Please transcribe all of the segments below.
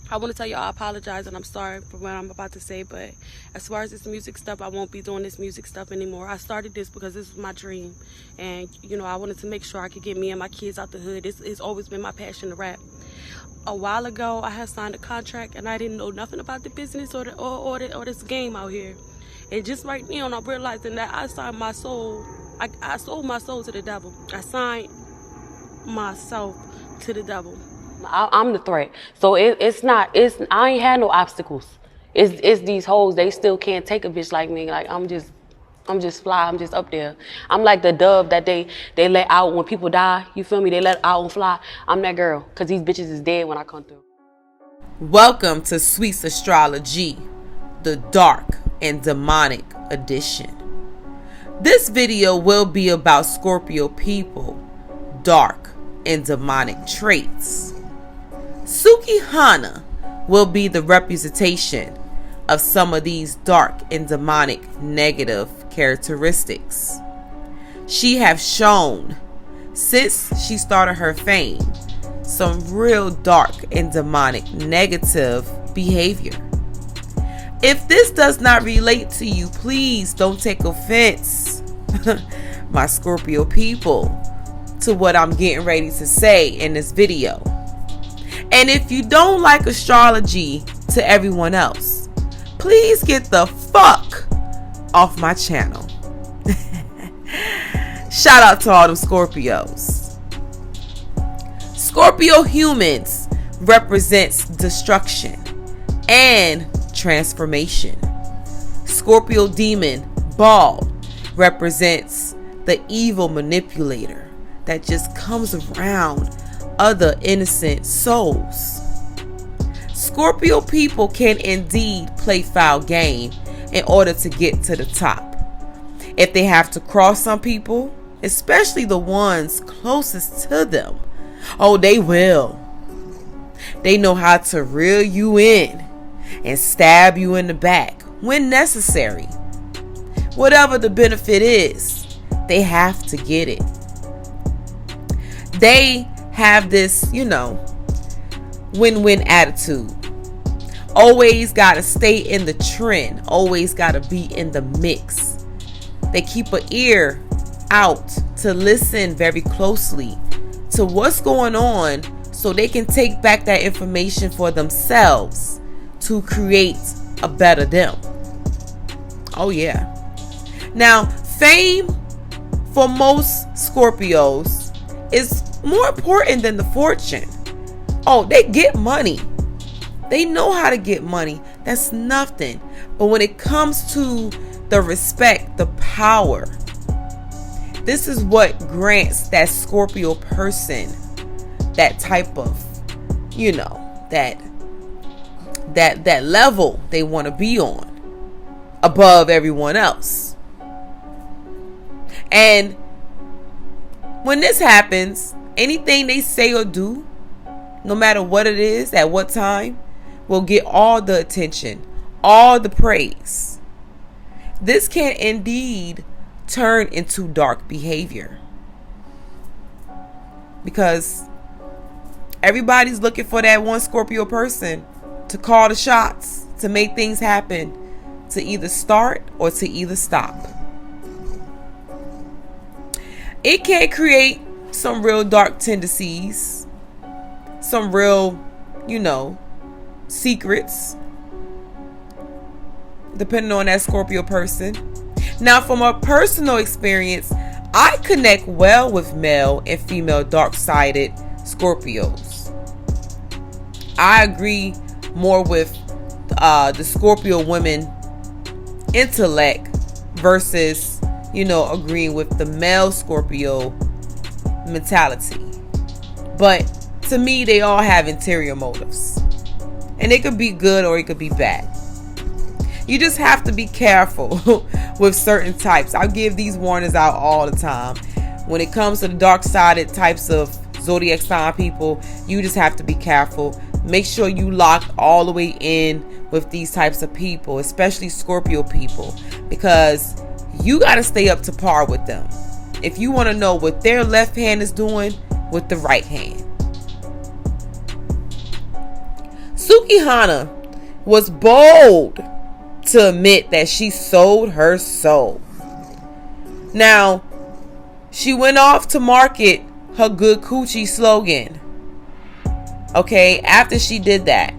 I want to tell y'all I apologize and I'm sorry for what I'm about to say, but as far as this music stuff, I won't be doing this music stuff anymore. I started this because this was my dream, and I wanted to make sure I could get me and my kids out the hood. It's always been my passion to rap. A while ago, I had signed a contract and I didn't know nothing about the business or this game out here. And just right now, I'm realizing that I signed my soul. I sold my soul to the devil. I signed myself to the devil. I'm the threat. So I ain't had no obstacles. It's these hoes, they still can't take a bitch like me. Like I'm just fly, I'm just up there. I'm like the dove that they let out when people die. You feel me? They let out and fly. I'm that girl, cause these bitches is dead when I come through. Welcome to Sweetz Astrology, the dark and demonic edition. This video will be about Scorpio people, dark and demonic traits. Suki Hana will be the representation of some of these dark and demonic negative characteristics. She have shown, since she started her fame, some real dark and demonic negative behavior. If this does not relate to you, please don't take offense, my Scorpio people, to what I'm getting ready to say in this video. And if you don't like astrology to everyone else, please get the fuck off my channel. Shout out to all them Scorpios. Scorpio humans represents destruction and transformation. Scorpio demon Baal represents the evil manipulator that just comes around other innocent souls. Scorpio people can indeed play foul game in order to get to the top. If they have to cross some people, especially the ones closest to them, oh, they will. They know how to reel you in and stab you in the back when necessary. Whatever the benefit is, they have to get it. They have this, win-win attitude. Always gotta stay in the trend. Always gotta be in the mix. They keep an ear out to listen very closely to what's going on so they can take back that information for themselves to create a better them. Oh yeah. Now, fame for most Scorpios is more important than the fortune. Oh, they get money. They know how to get money. That's nothing. But when it comes to the respect, the power, this is what grants that Scorpio person that type of, that level they want to be on above everyone else. And when this happens, anything they say or do, no matter what it is, at what time, will get all the attention, all the praise. This can indeed turn into dark behavior, because everybody's looking for that one Scorpio person to call the shots, to make things happen, to either start or to either stop. It can create some real dark tendencies, some real, secrets, depending on that Scorpio person. Now, from a personal experience, I connect well with male and female dark-sided Scorpios. I agree more with the Scorpio women intellect versus, agreeing with the male Scorpio mentality. But to me, they all have interior motives, and it could be good or it could be bad. You just have to be careful with certain types. I'll give these warnings out all the time. When it comes to the dark-sided types of zodiac sign people, you just have to be careful. Make sure you lock all the way in with these types of people, especially Scorpio people, because you got to stay up to par with them if you want to know what their left hand is doing with the right hand. Suki Suki Hana was bold to admit that she sold her soul. Now, she went off to market her good coochie slogan. Okay, after she did that,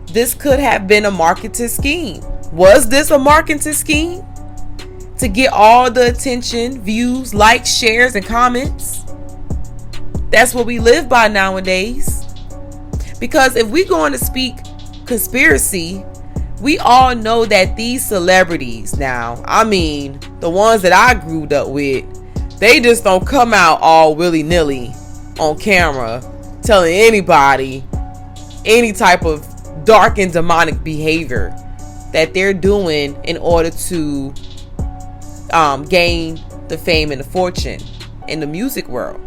this could have been a marketing scheme. Was this a marketing scheme? To get all the attention, views, likes, shares, and comments? That's what we live by nowadays. Because if we going to speak conspiracy, we all know that these celebrities now, I mean, the ones that I grew up with, they just don't come out all willy-nilly on camera telling anybody any type of dark and demonic behavior that they're doing in order to gain the fame and the fortune in the music world.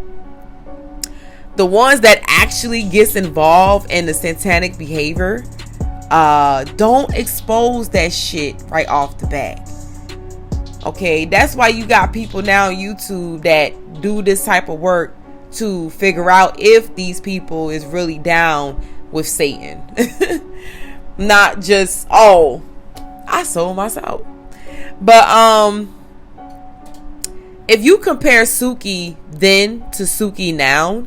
The ones that actually gets involved in the satanic behavior, don't expose that shit right off the bat. Okay, that's why you got people now on YouTube that do this type of work to figure out if these people is really down with Satan. Not just, oh, I sold myself. But if you compare Suki then to Suki now,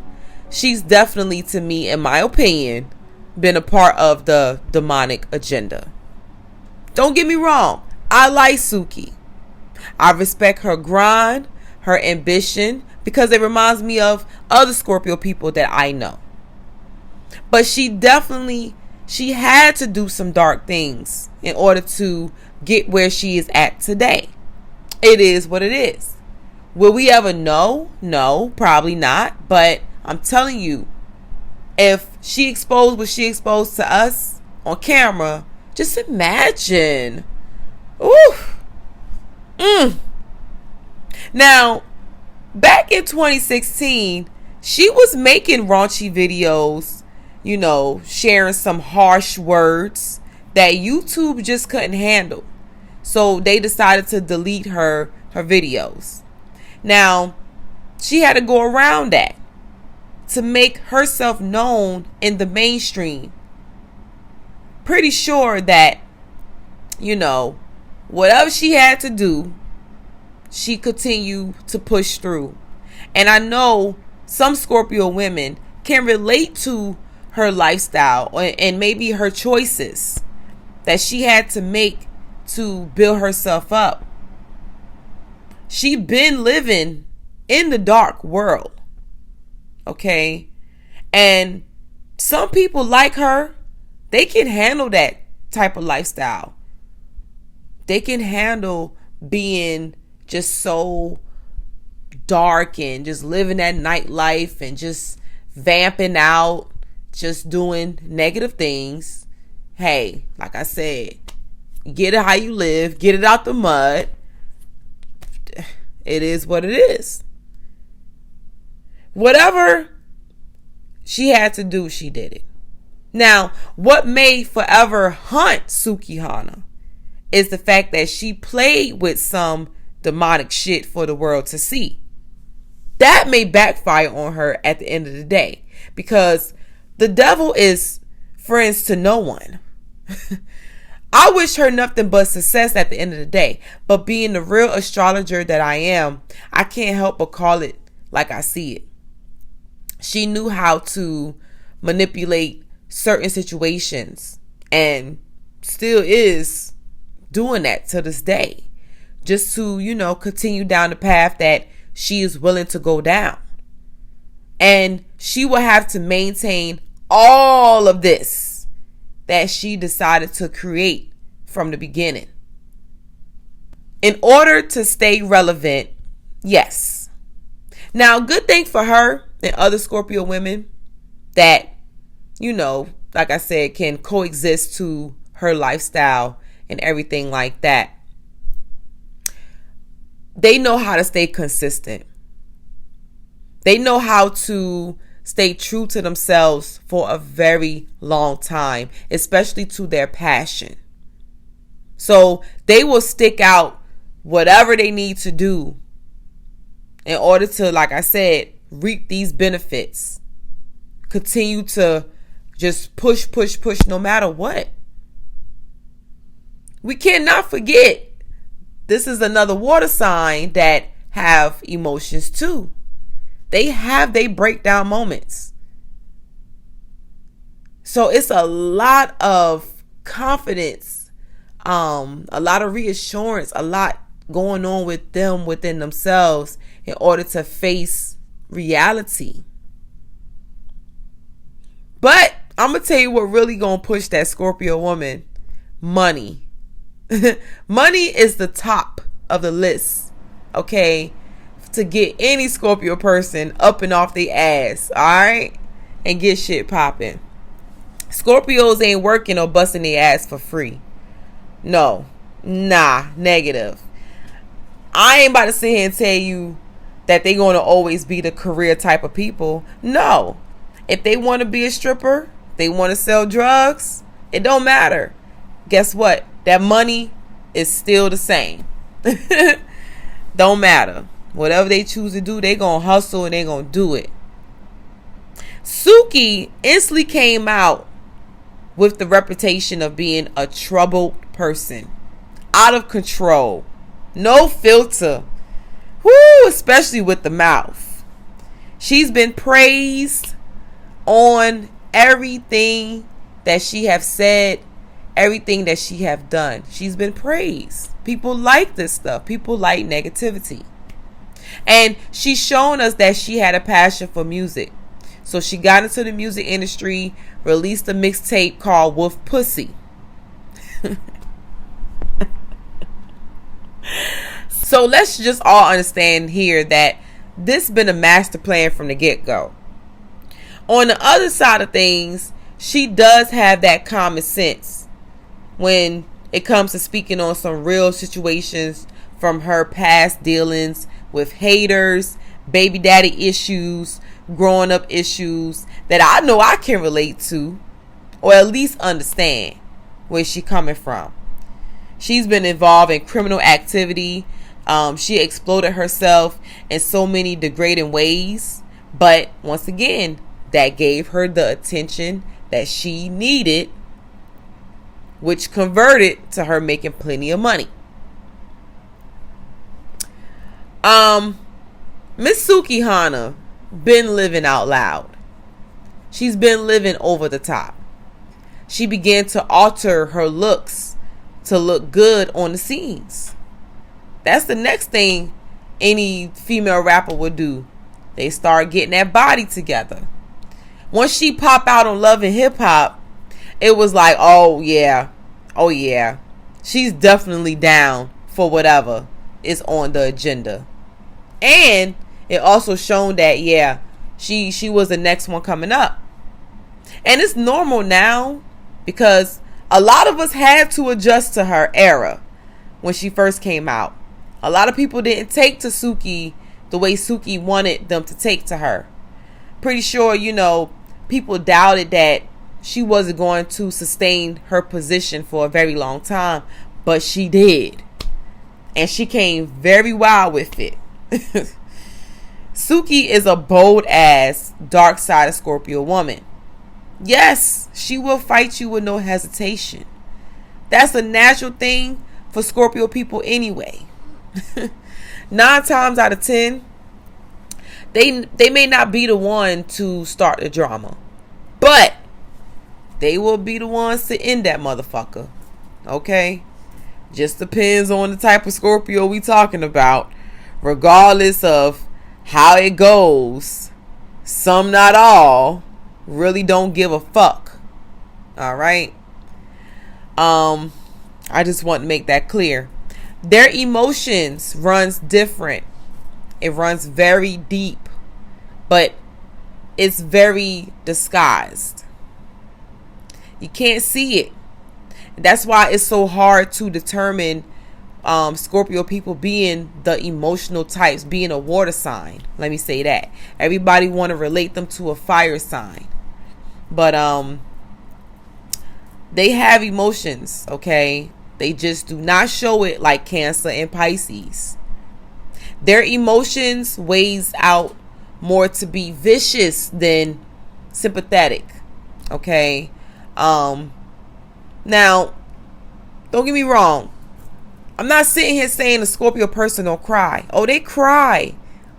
she's definitely, to me, in my opinion, been a part of the demonic agenda. Don't get me wrong, I like Suki. I respect her grind, her ambition, because it reminds me of other Scorpio people that I know. But she had to do some dark things in order to get where she is at today. It is what it is. Will we ever know? No, probably not. But I'm telling you, if she exposed what she exposed to us on camera, just imagine. Ooh. Now, back in 2016, she was making raunchy videos, you know, sharing some harsh words that YouTube just couldn't handle. So they decided to delete her videos. Now, she had to go around that to make herself known in the mainstream. Pretty sure that, you know, whatever she had to do, she continued to push through. And I know some Scorpio women can relate to her lifestyle and maybe her choices that she had to make to build herself up. She been living in the dark world. Okay? And some people like her, they can handle that type of lifestyle. They can handle being just so dark and just living that nightlife and just vamping out, just doing negative things. Hey, like I said, get it how you live, get it out the mud. It is what it is. Whatever she had to do, she did it. Now, what may forever haunt Suki Hana is the fact that she played with some demonic shit for the world to see. That may backfire on her at the end of the day, because the devil is friends to no one. I wish her nothing but success at the end of the day, but being the real astrologer that I am, I can't help but call it like I see it. She knew how to manipulate certain situations and still is doing that to this day, just to, you know, continue down the path that she is willing to go down. And she will have to maintain all of this that she decided to create from the beginning in order to stay relevant. Yes. Now, good thing for her and other Scorpio women that, you know, like I said, can coexist to her lifestyle and everything like that. They know how to stay consistent. They know how to stay true to themselves for a very long time, especially to their passion. So they will stick out whatever they need to do in order to, like I said, reap these benefits. Continue to Just push, push, push no matter what. We cannot forget, this is another water sign that have emotions too. They have their breakdown moments. So it's a lot of confidence, a lot of reassurance, a lot going on with them within themselves in order to face reality. But I'm going to tell you what really going to push that Scorpio woman. Money. Money is the top of the list, okay, to get any Scorpio person up and off their ass, alright, and get shit popping. Scorpios ain't working or busting their ass for free. No. Nah. Negative. I ain't about to sit here and tell you that they going to always be the career type of people. No. If they want to be a stripper, they want to sell drugs, it don't matter. Guess what? That money is still the same. Don't matter. Whatever they choose to do, they going to hustle and they going to do it. Suki instantly came out with the reputation of being a troubled person. Out of control. No filter. Woo, especially with the mouth. She's been praised on everything that she have said, everything that she have done. She's been praised. People like this stuff. People like negativity. And she's shown us that she had a passion for music. So she got into the music industry, released a mixtape called Wolf Pussy. So let's just all understand here that this been a master plan from the get-go. On the other side of things, she does have that common sense when it comes to speaking on some real situations from her past dealings with haters, baby daddy issues, growing up issues that I know I can relate to, or at least understand where she's coming from. She's been involved in criminal activity. She exploded herself in so many degrading ways. But once again, that gave her the attention that she needed, which converted to her making plenty of money. Miss Suki Hana been living out loud. She's been living over the top. She began to alter her looks to look good on the scenes. That's the next thing any female rapper would do. They start getting that body together. Once she pop out on Love and Hip Hop, it was like, oh yeah, she's definitely down for whatever is on the agenda. And it also shown that, yeah, she was the next one coming up. And it's normal now because a lot of us had to adjust to her era when she first came out. A lot of people didn't take to Suki the way Suki wanted them to take to her. Pretty sure, people doubted that she wasn't going to sustain her position for a very long time, but she did. And she came very wild with it. Suki is a bold ass, dark side of Scorpio woman. Yes, she will fight you with no hesitation. That's a natural thing for Scorpio people anyway. 9 times out of 10, they may not be the one to start the drama, but they will be the ones to end that motherfucker. Okay? Just depends on the type of Scorpio we talking about. Regardless of how it goes, some, not all, really don't give a fuck. Alright? I just want to make that clear. Their emotions runs different. It runs very deep, but it's very disguised. You can't see it. That's why it's so hard to determine Scorpio people being the emotional types, being a water sign. Let me say that. Everybody want to relate them to a fire sign. But they have emotions, okay? They just do not show it like Cancer and Pisces. Their emotions weighs out more to be vicious than sympathetic. Okay. Now, don't get me wrong. I'm not sitting here saying the Scorpio person don't cry. Oh, they cry.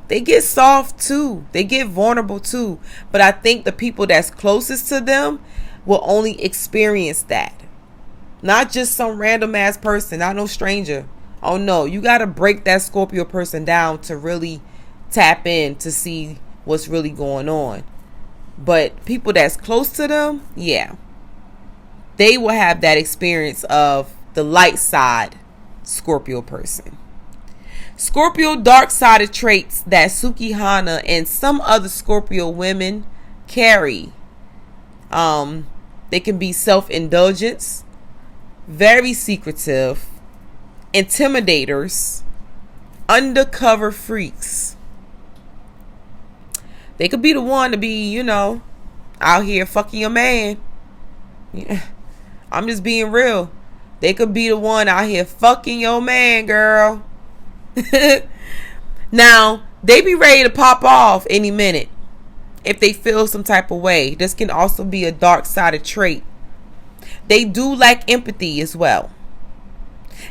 They get soft too. They get vulnerable too. But I think the people that's closest to them will only experience that. Not just some random ass person, not no stranger. Oh no, you got to break that Scorpio person down to really tap in to see what's really going on. But people that's close to them, yeah, they will have that experience of the light side Scorpio person. Scorpio dark-sided traits that Suki Hana and some other Scorpio women carry. They can be self-indulgence, very secretive, intimidators, undercover freaks. They could be the one to be, out here fucking your man. Yeah. I'm just being real. They could be the one out here fucking your man, girl. Now, they be ready to pop off any minute if they feel some type of way. This can also be a dark-sided trait. They do lack empathy as well.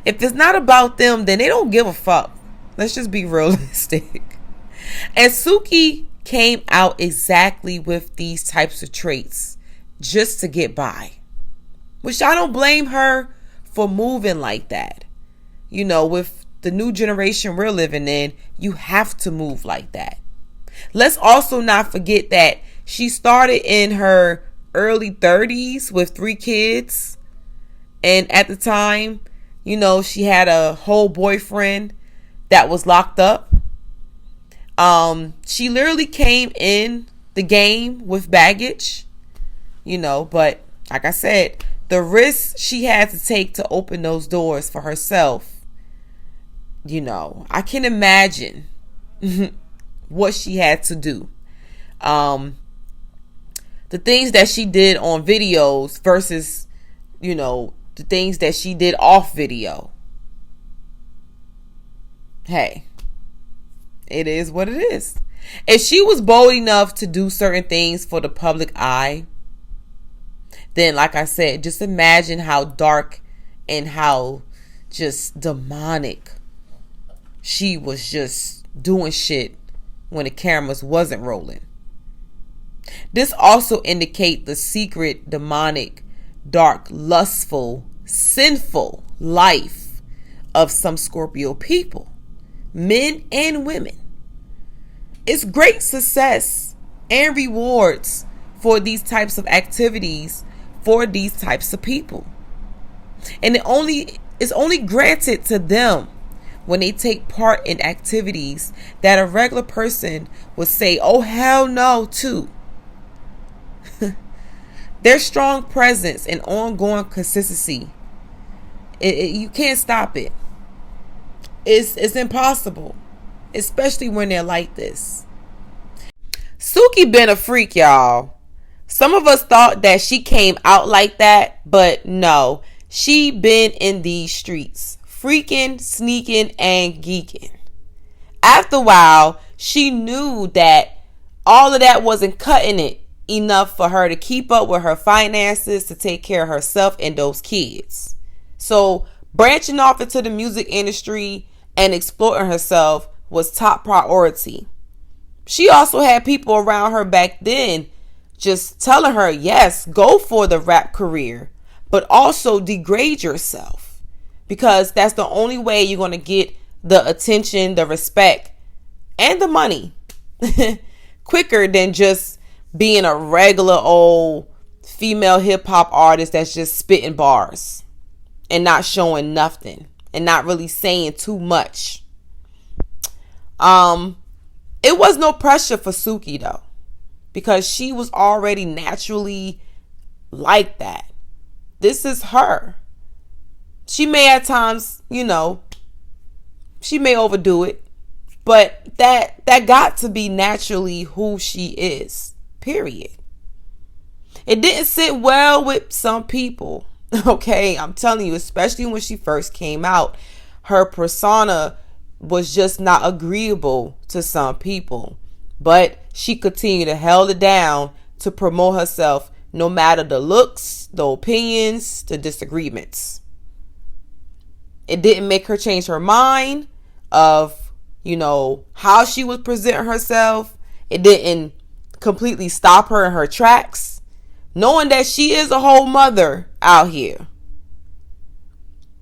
If it's not about them, then they don't give a fuck. Let's just be realistic. And Suki came out exactly with these types of traits just to get by. Which I don't blame her for moving like that. With the new generation we're living in, you have to move like that. Let's also not forget that she started in her early 30s with 3 kids. And at the time, she had a whole boyfriend that was locked up. She literally came in the game with baggage, but like I said, the risks she had to take to open those doors for herself, I can imagine what she had to do. The things that she did on videos versus, the things that she did off video. Hey, it is what it is. If she was bold enough to do certain things for the public eye, then like I said, just imagine how dark and how just demonic she was just doing shit when the cameras wasn't rolling. This also indicate the secret, demonic, dark, lustful, sinful life of some Scorpio people, men and women. It's great success and rewards for these types of activities for these types of people. And it's only granted to them when they take part in activities that a regular person would say, oh hell no to. Their strong presence and ongoing consistency, you can't stop it. It's impossible, especially when they're like this. Suki been a freak, y'all. Some of us thought that she came out like that, but no, she been in these streets, freaking, sneaking, and geeking. After a while, she knew that all of that wasn't cutting it enough for her to keep up with her finances, to take care of herself and those kids. So branching off into the music industry and exploring herself was top priority. She also had people around her back then just telling her, yes, go for the rap career, but also degrade yourself, because that's the only way you're going to get the attention, the respect, and the money quicker than just being a regular old female hip hop artist that's just spitting bars and not showing nothing and not really saying too much. It was no pressure for Suki though, because she was already naturally like that. This is her. She may at times, she may overdo it, but that got to be naturally who she is, period. It didn't sit well with some people, okay? I'm telling you, especially when she first came out, her persona was just not agreeable to some people. But she continued to held it down to promote herself no matter the looks, the opinions, the disagreements. It didn't make her change her mind of, how she was presenting herself. It didn't completely stop her in her tracks, knowing that she is a whole mother out here.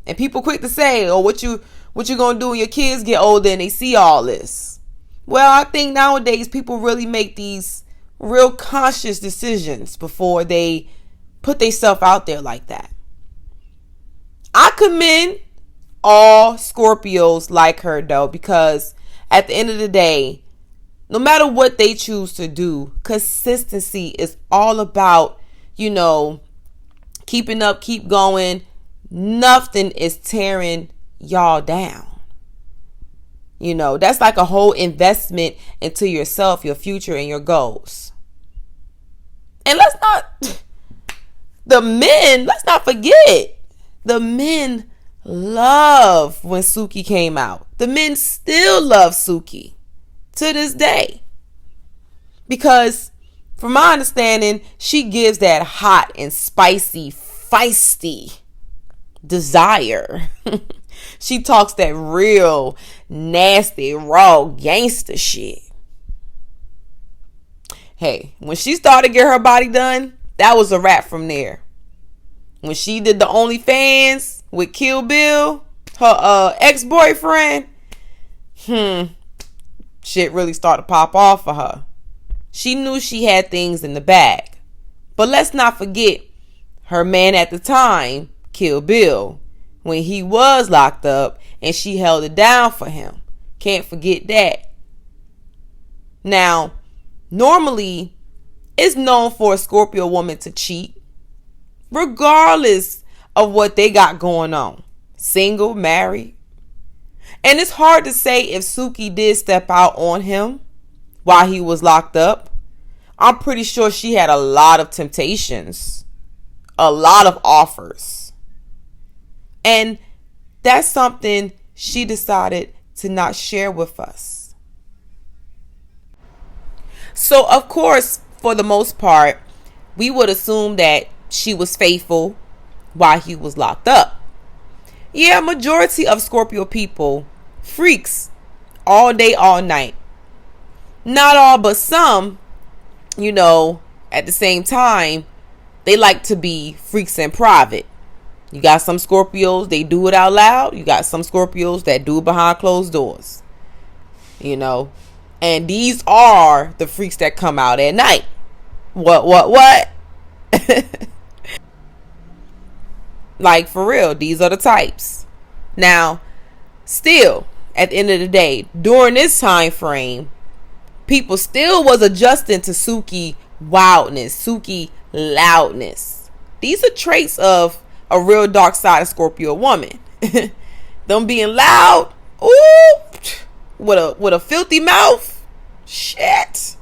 And people quick to say, oh, what you gonna do when your kids get older and they see all this? Well, I think nowadays people really make these real conscious decisions before they put themselves out there like that. I commend all Scorpios like her, though, because at the end of the day, no matter what they choose to do, consistency is all about, keeping up, keep going. Nothing is tearing y'all down. That's like a whole investment into yourself, your future, and your goals. And let's not forget, the men love when Suki came out. The men still love Suki to this day. Because from my understanding, she gives that hot and spicy, feisty desire. She talks that real nasty, raw gangster shit. Hey, when she started to get her body done, that was a wrap from there. When she did the OnlyFans with Kill Bill, her ex-boyfriend, shit really started to pop off for her. She knew she had things in the bag. But let's not forget her man at the time, Kill Bill, when he was locked up and she held it down for him. Can't forget that. Now, normally, it's known for a Scorpio woman to cheat, regardless of what they got going on. Single, married. And it's hard to say if Suki did step out on him while he was locked up. I'm pretty sure she had a lot of temptations, a lot of offers. And that's something she decided to not share with us. So, of course, for the most part, we would assume that she was faithful while he was locked up. Yeah, majority of Scorpio people freaks all day, all night. Not all, but some, at the same time, they like to be freaks in private. You got some Scorpios, they do it out loud. You got some Scorpios that do it behind closed doors. And these are the freaks that come out at night. What? Like, for real, these are the types. Now, still, at the end of the day, during this time frame, people still was adjusting to Suki wildness, Suki loudness. These are traits of a real dark side of Scorpio woman. Them being loud, ooh, with a filthy mouth, shit.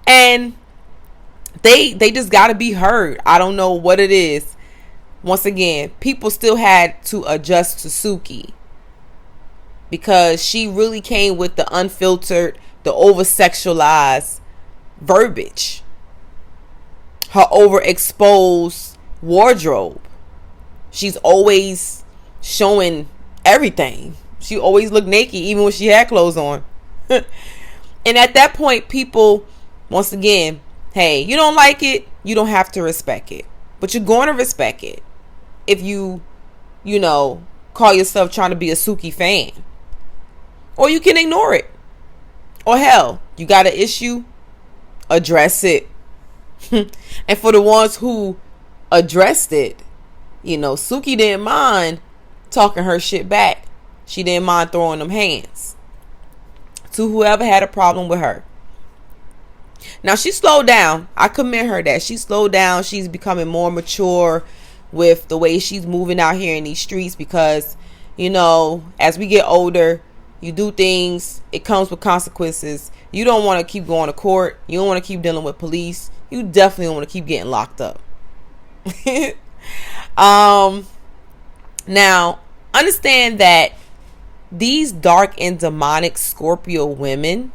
And they just gotta be heard. I don't know what it is. Once again, people still had to adjust to Suki because she really came with the unfiltered, the oversexualized verbiage, her overexposed wardrobe. She's always showing everything. She always looked naked even when she had clothes on. And at that point, people, once again, hey, you don't like it, you don't have to respect it, but you're going to respect it if you call yourself trying to be a Suki fan. Or you can ignore it. Or hell, you got an issue, address it. And for the ones who addressed it, Suki didn't mind talking her shit back. She didn't mind throwing them hands to whoever had a problem with her. Now, she slowed down. I commend her that she slowed down. She's becoming more mature with the way she's moving out here in these streets because, as we get older, you do things, it comes with consequences. You don't want to keep going to court. You don't want to keep dealing with police. You definitely don't want to keep getting locked up. Now, understand that these dark and demonic Scorpio women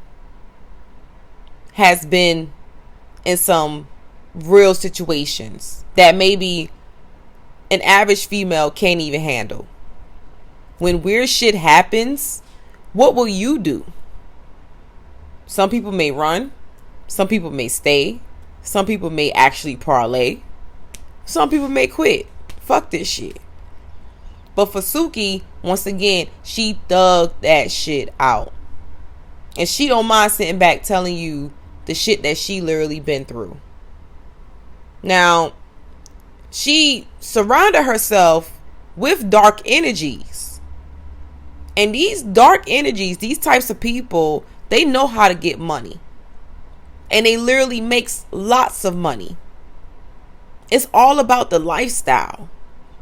has been in some real situations that maybe an average female can't even handle. When weird shit happens, what will you do? Some people may run. Some people may stay. Some people may actually parlay. Some people may quit. Fuck this shit. But for Suki, once again, she thugged that shit out. And she don't mind sitting back telling you the shit that she literally been through. Now, she surrounded herself with dark energies. And these dark energies, these types of people, they know how to get money. And they literally makes lots of money. It's all about the lifestyle.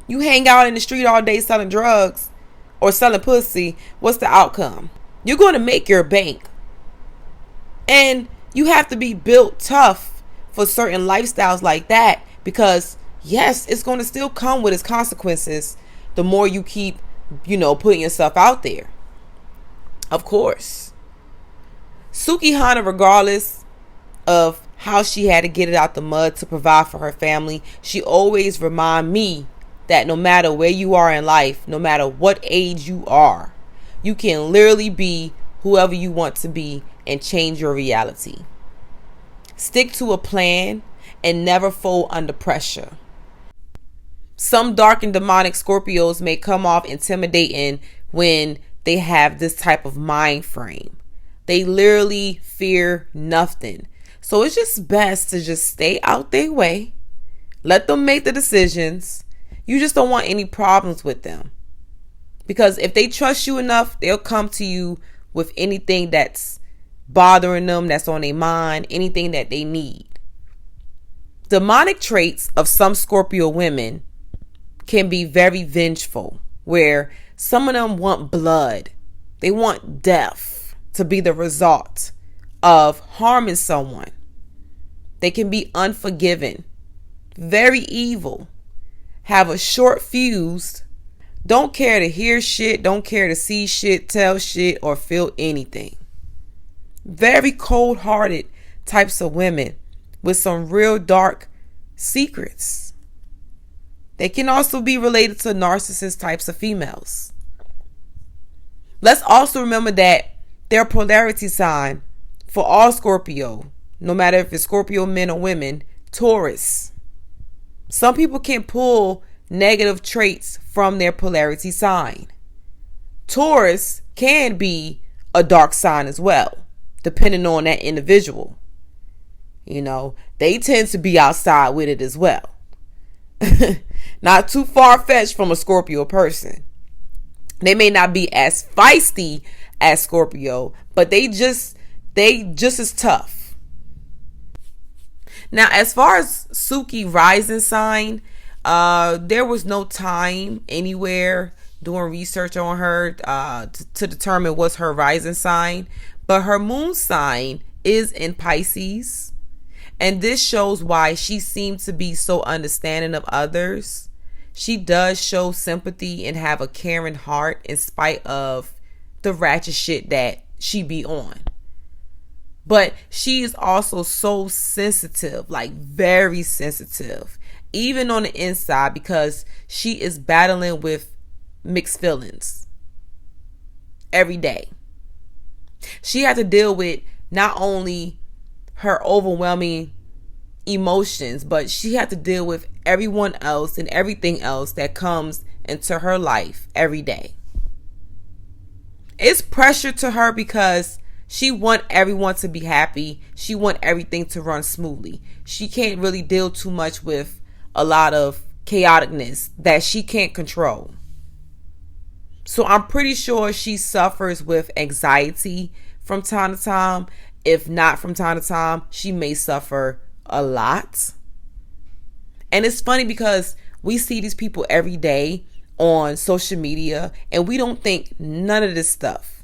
You hang out in the street all day selling drugs or selling pussy, what's the outcome? You're going to make your bank. And you have to be built tough for certain lifestyles like that, because yes, it's going to still come with its consequences the more you keep, putting yourself out there. Of course. Suki Hana, regardless of how she had to get it out the mud to provide for her family, she always remind me that no matter where you are in life, no matter what age you are, you can literally be whoever you want to be and change your reality. Stick to a plan and never fold under pressure. Some dark and demonic Scorpios may come off intimidating when they have this type of mind frame. They literally fear nothing. So it's just best to just stay out their way. Let them make the decisions. You just don't want any problems with them. Because if they trust you enough, they'll come to you with anything that's bothering them, that's on their mind, anything that they need. Demonic traits of some Scorpio women can be very vengeful, where some of them want blood. They want death to be the result of harming someone. They can be unforgiving, very evil, have a short fuse, don't care to hear shit, don't care to see shit, tell shit, or feel anything. Very cold-hearted types of women with some real dark secrets. They can also be related to narcissist types of females. Let's also remember that their polarity sign for all Scorpio, no matter if it's Scorpio men or women, Taurus. Some people can pull negative traits from their polarity sign. Taurus can be a dark sign as well, depending on that individual. They tend to be outside with it as well. Not too far-fetched from a Scorpio person. They may not be as feisty as Scorpio, but they just as tough. Now, as far as Suki rising sign, there was no time anywhere doing research on her to determine what's her rising sign. But her moon sign is in Pisces. And this shows why she seems to be so understanding of others. She does show sympathy and have a caring heart in spite of the ratchet shit that she be on. But she is also so sensitive, like very sensitive, even on the inside, because she is battling with mixed feelings every day. She had to deal with not only her overwhelming emotions, but she had to deal with everyone else and everything else that comes into her life every day. It's pressure to her because she wants everyone to be happy. She wants everything to run smoothly. She can't really deal too much with a lot of chaoticness that she can't control. So I'm pretty sure she suffers with anxiety from time to time. If not from time to time, she may suffer a lot. And it's funny because we see these people every day on social media and we don't think none of this stuff.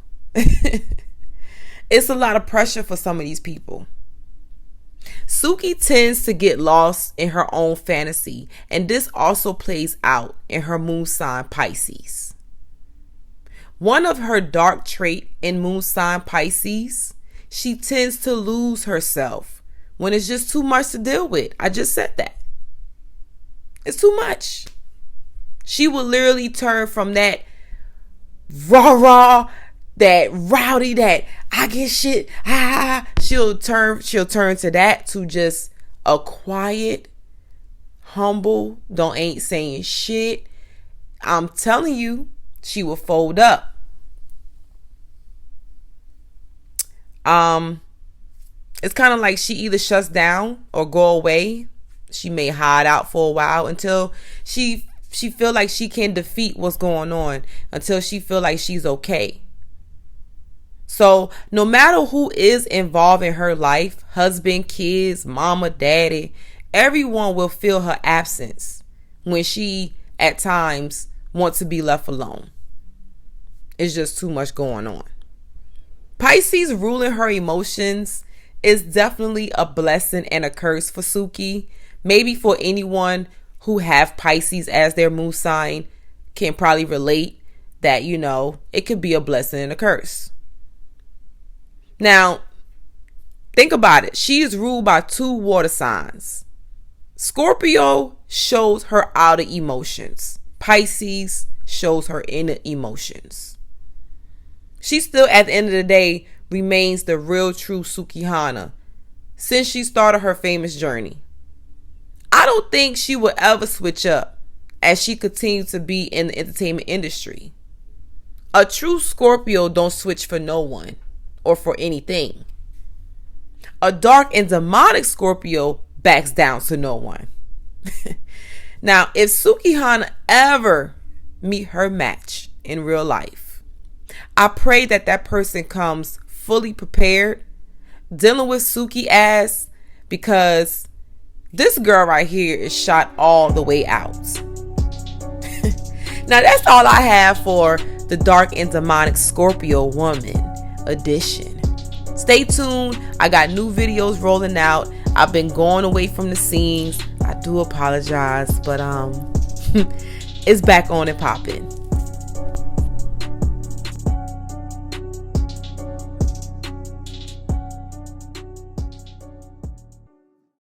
It's a lot of pressure for some of these people. Suki tends to get lost in her own fantasy, and this also plays out in her moon sign Pisces. One of her dark traits in moon sign Pisces, she tends to lose herself when it's just too much to deal with. I just said that. It's too much. She will literally turn from that rah, that rowdy, that I get shit, she'll turn to that, to just a quiet, humble, ain't saying shit. I'm telling you, she will fold up. It's kind of like she either shuts down or go away. She may hide out for a while until she feel like she can defeat what's going on, until she feel like she's okay. So no matter who is involved in her life, husband, kids, mama, daddy, everyone will feel her absence when she at times wants to be left alone. It's just too much going on. Pisces ruling her emotions is definitely a blessing and a curse for Suki. Maybe for anyone who have Pisces as their moon sign can probably relate that, it could be a blessing and a curse. Now, think about it. She is ruled by 2 water signs. Scorpio shows her outer emotions. Pisces shows her inner emotions. She still, at the end of the day, remains the real true Suki Hana since she started her famous journey. I don't think she will ever switch up as she continues to be in the entertainment industry. A true Scorpio don't switch for no one or for anything. A dark and demonic Scorpio backs down to no one. Now, if Suki Hana ever meet her match in real life, I pray that person comes fully prepared, dealing with Suki ass, because this girl right here is shot all the way out. Now, that's all I have for the dark and demonic Scorpio woman edition. Stay tuned. I got new videos rolling out. I've been going away from the scenes. I do apologize, but it's back on and popping.